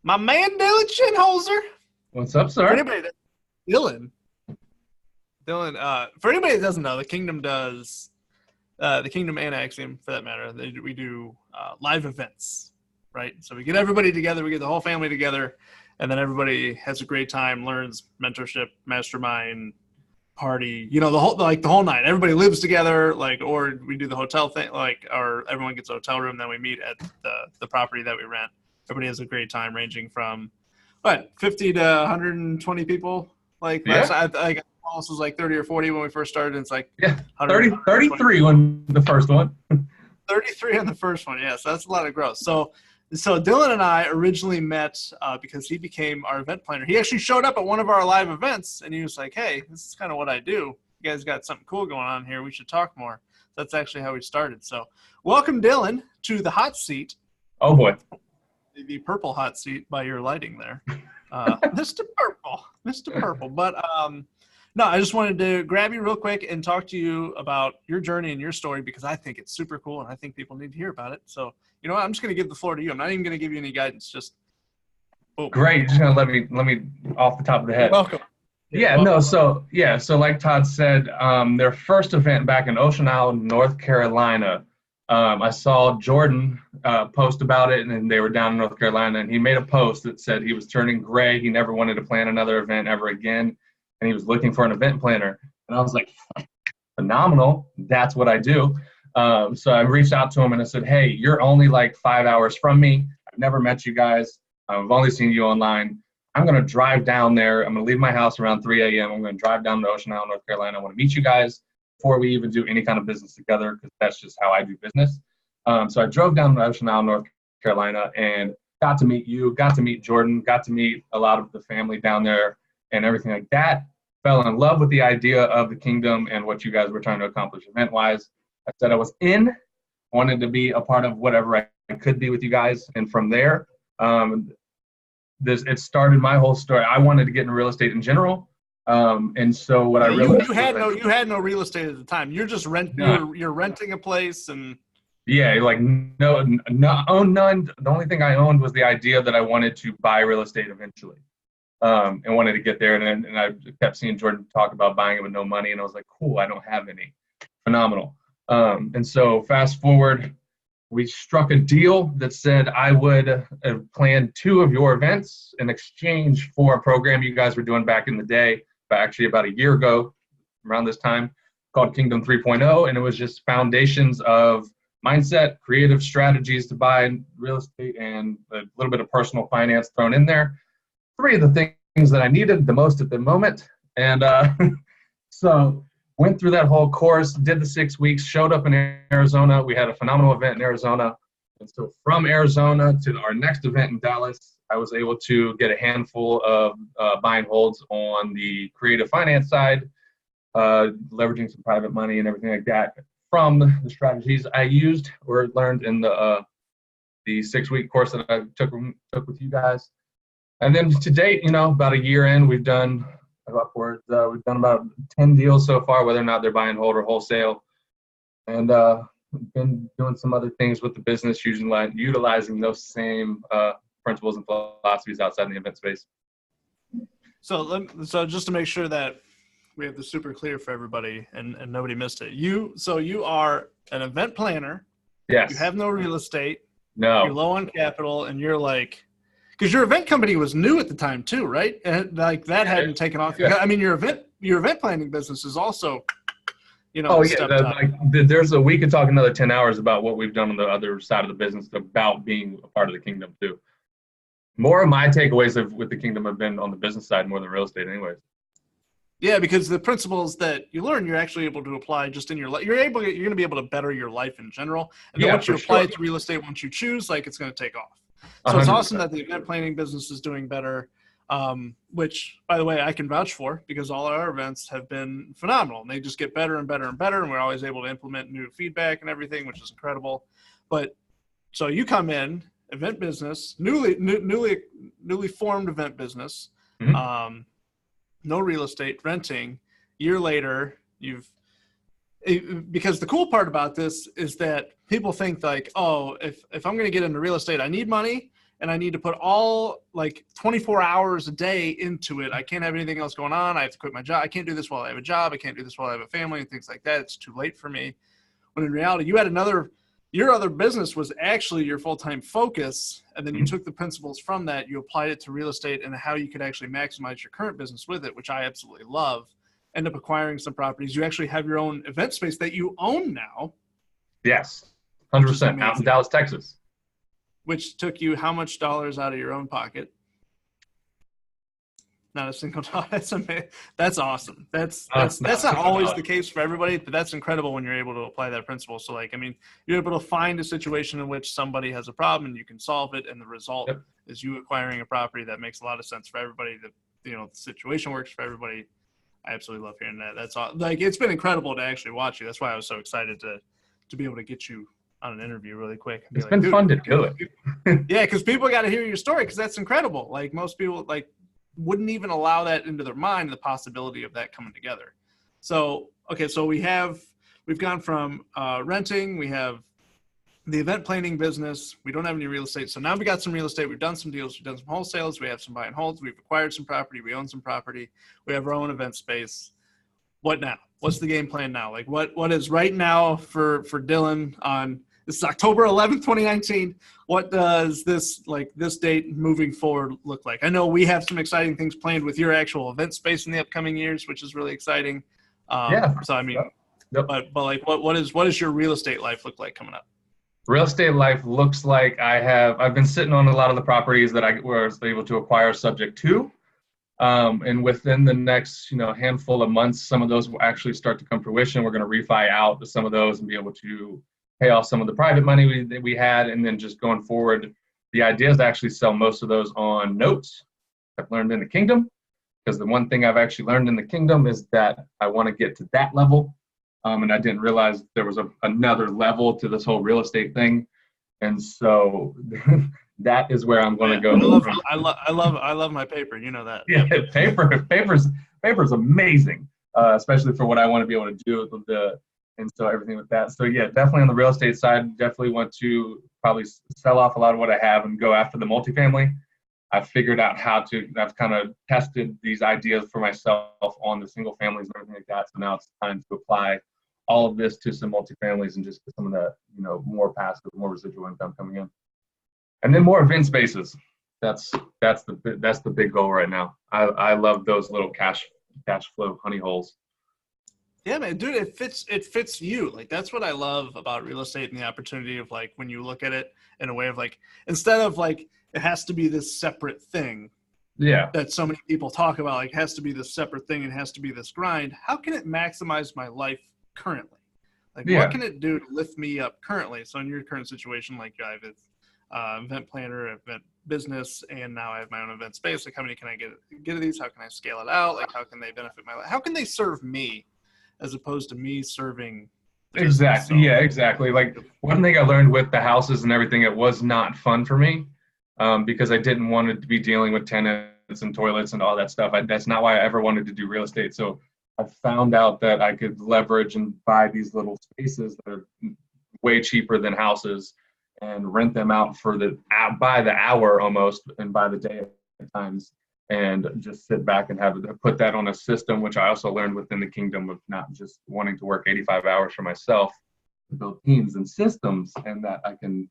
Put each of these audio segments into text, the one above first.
My man Dylan Shinholzer. What's up, For sir? anybody that Dylan, for anybody that doesn't know, the Kingdom does the Kingdom and Axiom, for that matter. We do live events, right? So we get everybody together, we get the whole family together, and then everybody has a great time, learns mentorship, mastermind, party. The whole night. Everybody lives together, or we do the hotel thing, or everyone gets a hotel room, then we meet at the property that we rent. Everybody has a great time, ranging from 50 to 120 people. Like last Yeah, time, I almost was like 30 or 40 when we first started. And it's like yeah. 100, 30, 33 when the first one. 33 on the first one. Yeah, so that's a lot of growth. So Dylan and I originally met because he became our event planner. He actually showed up at one of our live events, and he was like, "Hey, this is kind of what I do. You guys got something cool going on here. We should talk more." That's actually how we started. So welcome, Dylan, to the hot seat, Oh boy. the purple hot seat by your lighting there. Mr. Purple. But no, I just wanted to grab you real quick and talk to you about your journey and your story because I think it's super cool and I think people need to hear about it. So, you know what? I'm just going to give the floor to you. I'm not even going to give you any guidance. Just boom. Great. You're just gonna let me off the top of the You're head. welcome. Yeah, you're Yeah, no, welcome. so like Todd said, their first event back in Ocean Island, North Carolina. I saw Jordan post about it, and then they were down in North Carolina, and he made a post that said he was turning gray. He never wanted to plan another event ever again, and he was looking for an event planner. And I was like, phenomenal. That's what I do. So I reached out to him and I said, hey, you're only like 5 hours from me. I've never met you guys. I've only seen you online. I'm going to drive down there. I'm going to leave my house around 3 a.m. I'm going to drive down to Ocean Island, North Carolina. I want to meet you guys before we even do any kind of business together because that's just how I do business. So I drove down to Ocean Island, North Carolina, and got to meet you, got to meet Jordan, got to meet a lot of the family down there and everything like that. Fell in love with the idea of the kingdom and what you guys were trying to accomplish event-wise. I said I was in, wanted to be a part of whatever I could be with you guys. And from there, it started my whole story. I wanted to get into real estate in general. And so what I Yeah, you, realized you was had like, no you had no real estate at the time. You're just none. you're renting a place and Yeah, like no, own none. The only thing I owned was the idea that I wanted to buy real estate eventually. And wanted to get there. And I kept seeing Jordan talk about buying it with no money. And I was like, cool, I don't have any. Phenomenal. And so fast forward, we struck a deal that said I would plan 2 of your events in exchange for a program you guys were doing back in the day, but actually about a year ago, around this time, called Kingdom 3.0. And it was just foundations of mindset, creative strategies to buy real estate, and a little bit of personal finance thrown in there. 3 of the things that I needed the most at the moment. And so went through that whole course, did the 6 weeks, showed up in Arizona. We had a phenomenal event in Arizona. And so from Arizona to our next event in Dallas, I was able to get a handful of buy and holds on the creative finance side, leveraging some private money and everything like that from the strategies I used or learned in the 6-week course that I took with you guys. And then to date, about a year in, we've done about 10 deals so far, whether or not they're buy and hold or wholesale. And been doing some other things with the business, utilizing those same principles and philosophies outside in the event space. so just to make sure that we have this super clear for everybody and nobody missed it. You are an event planner. Yes. You have no real estate. No. You're low on capital, and you're like, because your event company was new at the time too, right? And like that hadn't taken off. Yeah. I mean, your event planning business is also, Oh yeah, stepped up. we could talk another 10 hours about what we've done on the other side of the business about being a part of the kingdom too. More of my takeaways with the kingdom have been on the business side more than real estate anyways. Yeah, because the principles that you learn, you're actually able to apply just in your life. You're going to be able to better your life in general. And then once you apply it to real estate, once you choose, like it's going to take off. So 100%. It's awesome that the event planning business is doing better, which, by the way, I can vouch for because all our events have been phenomenal. And they just get better and better and better, and we're always able to implement new feedback and everything, which is incredible. But so you come in, event business, newly formed event business, Mm-hmm. No real estate, renting. Year later, because the cool part about this is that people think like, oh, if I'm going to get into real estate, I need money. and I need to put all like 24 hours a day into it. I can't have anything else going on. I have to quit my job. I can't do this while I have a job. I can't do this while I have a family and things like that. It's too late for me. When in reality, you had your other business was actually your full-time focus, and then you took the principles from that, you applied it to real estate and how you could actually maximize your current business with it, which I absolutely love. End up acquiring some properties. You actually have your own event space that you own now. Yes, 100%. Out in Dallas, Texas. Which took you how much dollars out of your own pocket? Not a single dollar. That's awesome. That's not always the case for everybody, but that's incredible when you're able to apply that principle. So like, I mean, you're able to find a situation in which somebody has a problem and you can solve it, and the result is you acquiring a property that makes a lot of sense for everybody. That, you know, the situation works for everybody. I absolutely love hearing that. That's all. Like, it's been incredible to actually watch you. That's why I was so excited to be able to get you on an interview really quick. It's been fun to do it. Yeah, because people got to hear your story, because that's incredible. Like, most people wouldn't even allow that into their mind, the possibility of that coming together. So, okay, so we've gone from renting, we have the event planning business, we don't have any real estate. So now we got some real estate, we've done some deals, we've done some wholesales, we have some buy and holds, we've acquired some property, we own some property, we have our own event space. What now? What's the game plan now? Like, what is right now for Dylan on this is October 11th, 2019. What does this date moving forward look like? I know we have some exciting things planned with your actual event space in the upcoming years, which is really exciting. So I mean, but like, what does your real estate life look like coming up? Real estate life looks like I've been sitting on a lot of the properties that I was able to acquire subject to. And within the next, handful of months, some of those will actually start to come to fruition. We're going to refi out to some of those and be able to pay off some of the private money that we had. And then just going forward, the idea is to actually sell most of those on notes I've learned in the kingdom. Because the one thing I've actually learned in the kingdom is that I want to get to that level. And I didn't realize there was another level to this whole real estate thing. And so that is where I'm going to go. I love my paper. You know that. Yeah, paper's amazing, especially for what I want to be able to do with and so everything with that. So yeah, definitely on the real estate side, definitely want to probably sell off a lot of what I have and go after the multifamily. I've figured out I've kind of tested these ideas for myself on the single families and everything like that. So now it's time to apply all of this to some multifamilies and just get some of that, more passive, more residual income coming in. And then more event spaces. That's the big goal right now. I love those little cash flow honey holes. Yeah, man, dude, it fits you. Like, that's what I love about real estate and the opportunity of, like, when you look at it in a way of, like, instead of like it has to be this separate thing. Yeah. That so many people talk about, like, it has to be this separate thing, it has to be this grind. How can it maximize my life currently? Like, what can it do to lift me up currently? So in your current situation, like, I have an event planner, event business, and now I have my own event space. Like, how many can I get of these? How can I scale it out? Like, how can they benefit my life? How can they serve me as opposed to me serving? Exactly. So, yeah, exactly. Like, one thing I learned with the houses and everything, it was not fun for me because I didn't want to be dealing with tenants and toilets and all that stuff. That's not why I ever wanted to do real estate. So I found out that I could leverage and buy these little spaces that are way cheaper than houses and rent them out by the hour almost and by the day at times, and just sit back and put that on a system, which I also learned within the kingdom of not just wanting to work 85 hours for myself, to build teams and systems, and that I can,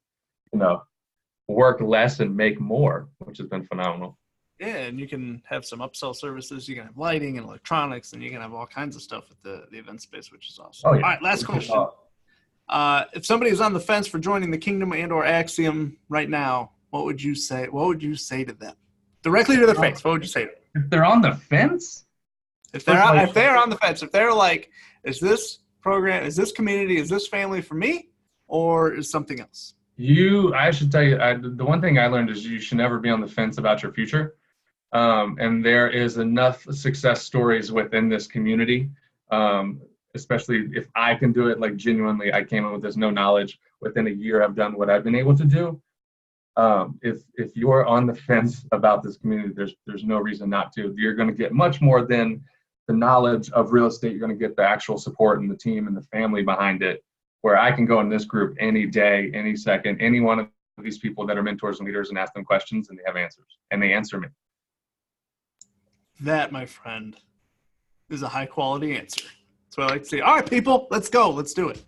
work less and make more, which has been phenomenal. Yeah, and you can have some upsell services. You can have lighting and electronics, and you can have all kinds of stuff with the event space, which is awesome. Oh, yeah. All right, last question. If somebody is on the fence for joining the Kingdom and/or Axiom right now, what would you say? What would you say to them? Directly to their face. What would you say to them? If they're on the fence? If they're on the fence, if they're like, is this program, is this community, is this family for me, or is something else? I should tell you, the one thing I learned is you should never be on the fence about your future. And there is enough success stories within this community, especially if I can do it. Like, genuinely, I came in with this no knowledge. Within a year, I've done what I've been able to do. If you're on the fence about this community, there's no reason not to. You're going to get much more than the knowledge of real estate. You're going to get the actual support and the team and the family behind it, where I can go in this group any day, any second, any one of these people that are mentors and leaders and ask them questions, and they have answers, and they answer me. That, my friend, is a high quality answer. That's what I like to say. All right, people, let's go. Let's do it.